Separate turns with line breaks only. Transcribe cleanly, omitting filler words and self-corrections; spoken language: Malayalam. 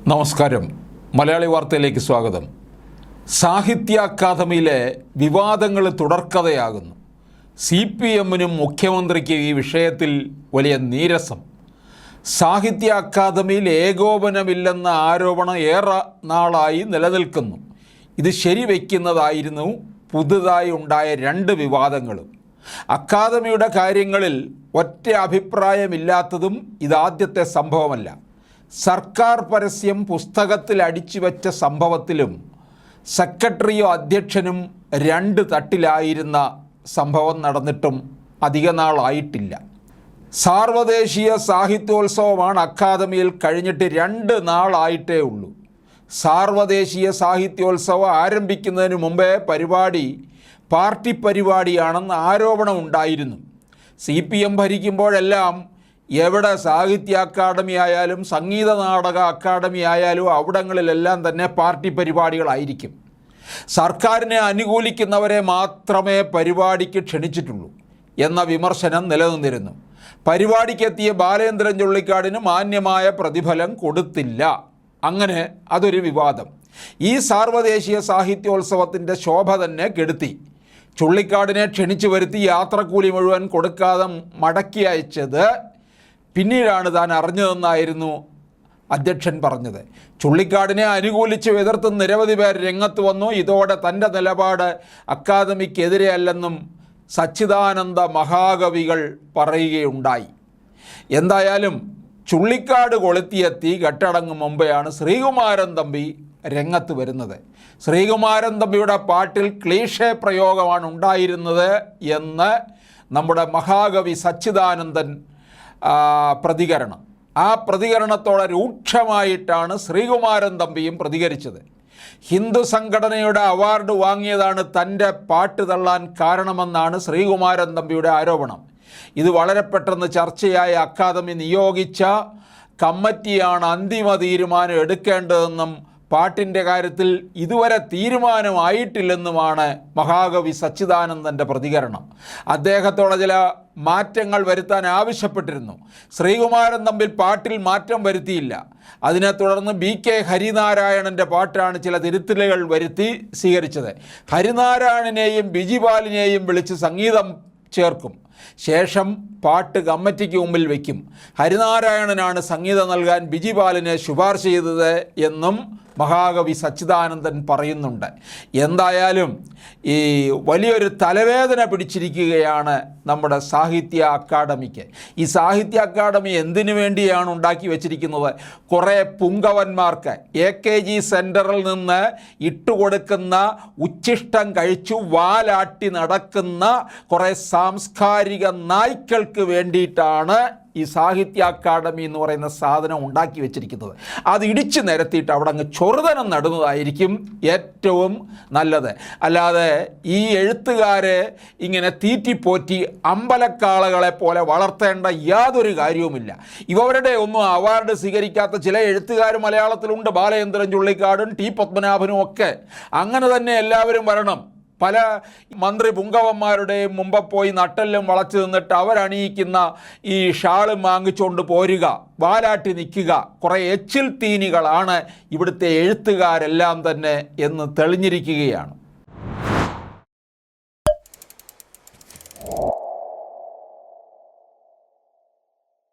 നമസ്കാരം. മലയാളി വാർത്തയിലേക്ക് സ്വാഗതം. സാഹിത്യ അക്കാദമിയിലെ വിവാദങ്ങൾ തുടർക്കഥയാകുന്നു. CPMനും മുഖ്യമന്ത്രിക്ക് ഈ വിഷയത്തിൽ വലിയ നീരസം. സാഹിത്യ അക്കാദമിയിൽ ഏകോപനമില്ലെന്ന ആരോപണം ഏറെ നാളായി നിലനിൽക്കുന്നു. ഇത് ശരിവെക്കുന്നതായിരുന്നു പുതുതായി ഉണ്ടായ രണ്ട് വിവാദങ്ങളും. അക്കാദമിയുടെ കാര്യങ്ങളിൽ ഒറ്റ അഭിപ്രായമില്ലാത്തതും ഇതാദ്യത്തെ സംഭവമല്ല. സർക്കാർ പരസ്യം പുസ്തകത്തിൽ അടിച്ചു വച്ച സംഭവത്തിലും സെക്രട്ടറിയോ അധ്യക്ഷനും രണ്ട് തട്ടിലായിരുന്ന സംഭവം നടന്നിട്ടും അധിക നാളായിട്ടില്ല. സാർവദേശീയ സാഹിത്യോത്സവമാണ് അക്കാദമിയിൽ കഴിഞ്ഞിട്ട് 2 നാളായിട്ടേ ഉള്ളൂ. സാർവദേശീയ സാഹിത്യോത്സവം ആരംഭിക്കുന്നതിന് മുമ്പേ പരിപാടി പാർട്ടി പരിപാടിയാണെന്ന് ആരോപണമുണ്ടായിരുന്നു. CPM ഭരിക്കുമ്പോഴെല്ലാം എവിടെ സാഹിത്യ അക്കാദമി ആയാലും സംഗീത നാടക അക്കാദമി ആയാലും അവിടങ്ങളിലെല്ലാം തന്നെ പാർട്ടി പരിപാടികളായിരിക്കും. സർക്കാരിനെ അനുകൂലിക്കുന്നവരെ മാത്രമേ പരിപാടിക്ക് ക്ഷണിച്ചിട്ടുള്ളൂ എന്ന വിമർശനം നിലനിന്നിരുന്നു. പരിപാടിക്കെത്തിയ ബാലേന്ദ്രൻ ചുള്ളിക്കാടിന് മാന്യമായ പ്രതിഫലം കൊടുത്തില്ല. അങ്ങനെ അതൊരു വിവാദം. ഈ സാർവദേശീയ സാഹിത്യോത്സവത്തിൻ്റെ ശോഭ തന്നെ കെടുത്തി. ചുള്ളിക്കാടിനെ ക്ഷണിച്ചു വരുത്തി യാത്രക്കൂലി മുഴുവൻ കൊടുക്കാതെ മടക്കി അയച്ചത് പിന്നീടാണ് താൻ അറിഞ്ഞതെന്നായിരുന്നു അധ്യക്ഷൻ പറഞ്ഞത്. ചുള്ളിക്കാടിനെ അനുകൂലിച്ച് എതിർത്ത് നിരവധി പേർ രംഗത്ത് വന്നു. ഇതോടെ തൻ്റെ നിലപാട് അക്കാദമിക്കെതിരെയല്ലെന്നും സച്ചിദാനന്ദ മഹാകവികൾ പറയുകയുണ്ടായി. എന്തായാലും ചുള്ളിക്കാട് കൊളുത്തിയ തീ കെട്ടടങ്ങും മുമ്പെയാണ് ശ്രീകുമാരൻ തമ്പി രംഗത്ത് വരുന്നത്. ശ്രീകുമാരൻ തമ്പിയുടെ പാട്ടിൽ ക്ലീഷേ പ്രയോഗമാണ് ഉണ്ടായിരുന്നത് എന്ന് നമ്മുടെ മഹാകവി സച്ചിദാനന്ദൻ പ്രതികരണം. ആ പ്രതികരണത്തോടെ രൂക്ഷമായിട്ടാണ് ശ്രീകുമാരൻ തമ്പിയും പ്രതികരിച്ചത്. ഹിന്ദു സംഘടനയുടെ അവാർഡ് വാങ്ങിയതാണ് തൻ്റെ പാട്ട് തള്ളാൻ കാരണമെന്നാണ് ശ്രീകുമാരൻ തമ്പിയുടെ ആരോപണം. ഇത് വളരെ പെട്ടെന്ന് ചർച്ചയായ അക്കാദമി നിയോഗിച്ച കമ്മിറ്റിയാണ് അന്തിമ തീരുമാനം എടുക്കേണ്ടതെന്നും പാട്ടിൻ്റെ കാര്യത്തിൽ ഇതുവരെ തീരുമാനമായിട്ടില്ലെന്നുമാണ് മഹാകവി സച്ചിദാനന്ദൻ്റെ പ്രതികരണം. അദ്ദേഹത്തോടെ ചില മാറ്റങ്ങൾ വരുത്താൻ ആവശ്യപ്പെട്ടിരുന്നു. ശ്രീകുമാരൻ തമ്പിൽ പാട്ടിൽ മാറ്റം വരുത്തിയില്ല. അതിനെ തുടർന്ന് BK ഹരിനാരായണൻ്റെ പാട്ടാണ് ചില തിരുത്തലുകൾ വരുത്തി സ്വീകരിച്ചത്. ഹരിനാരായണനെയും ബിജിപാലിനെയും വിളിച്ച് സംഗീതം ചേർക്കും. ശേഷം പാട്ട് കമ്മിറ്റിക്ക് മുമ്പിൽ വയ്ക്കും. ഹരിനാരായണനാണ് സംഗീതം നൽകാൻ ബിജിപാലിനെ ശുപാർശ ചെയ്തത് എന്നും മഹാകവി സച്ചിദാനന്ദൻ പറയുന്നുണ്ട്. എന്തായാലും ഈ വലിയൊരു തലവേദന പിടിച്ചിരിക്കുകയാണ് നമ്മുടെ സാഹിത്യ അക്കാദമിക്ക്. ഈ സാഹിത്യ അക്കാദമി എന്തിനു വേണ്ടിയാണ് ഉണ്ടാക്കി വച്ചിരിക്കുന്നത്? കുറേ പുങ്കവന്മാർക്ക് AKG സെൻറ്ററിൽ നിന്ന് ഇട്ടുകൊടുക്കുന്ന ഉച്ഛിഷ്ടം കഴിച്ചു വാലാട്ടി നടക്കുന്ന കുറേ സാംസ്കാരിക നായ്ക്കൾക്ക് വേണ്ടിയിട്ടാണ് ഈ സാഹിത്യ അക്കാദമി എന്ന് പറയുന്ന സാധനം ഉണ്ടാക്കി വെച്ചിരിക്കുന്നത്. അത് ഇടിച്ചു നിരത്തിയിട്ട് അവിടെ അങ്ങ് ചൊറുതനം നടുന്നതായിരിക്കും ഏറ്റവും നല്ലത്. അല്ലാതെ ഈ എഴുത്തുകാരെ ഇങ്ങനെ തീറ്റിപ്പോറ്റി അമ്പലക്കാളകളെ പോലെ വളർത്തേണ്ട യാതൊരു കാര്യവുമില്ല. ഇവരുടെ ഒന്നും അവാർഡ് സ്വീകരിക്കാത്ത ചില എഴുത്തുകാർ മലയാളത്തിലുണ്ട്. ബാലേന്ദ്രൻ ചുള്ളിക്കാടും T പത്മനാഭനും ഒക്കെ. അങ്ങനെ തന്നെ എല്ലാവരും വരണം. പല മന്ത്രി പുങ്കവന്മാരുടെയും മുമ്പ് പോയി നട്ടെല്ലും വളച്ചു നിന്നിട്ട് അവരണിയിക്കുന്ന ഈ ഷാളും വാങ്ങിച്ചുകൊണ്ട് പോരുക, വാലാട്ടി നിൽക്കുക, കുറേ എച്ചിൽ തീനികളാണ് ഇവിടുത്തെ എഴുത്തുകാരെല്ലാം തന്നെ എന്ന് തെളിഞ്ഞിരിക്കുകയാണ്.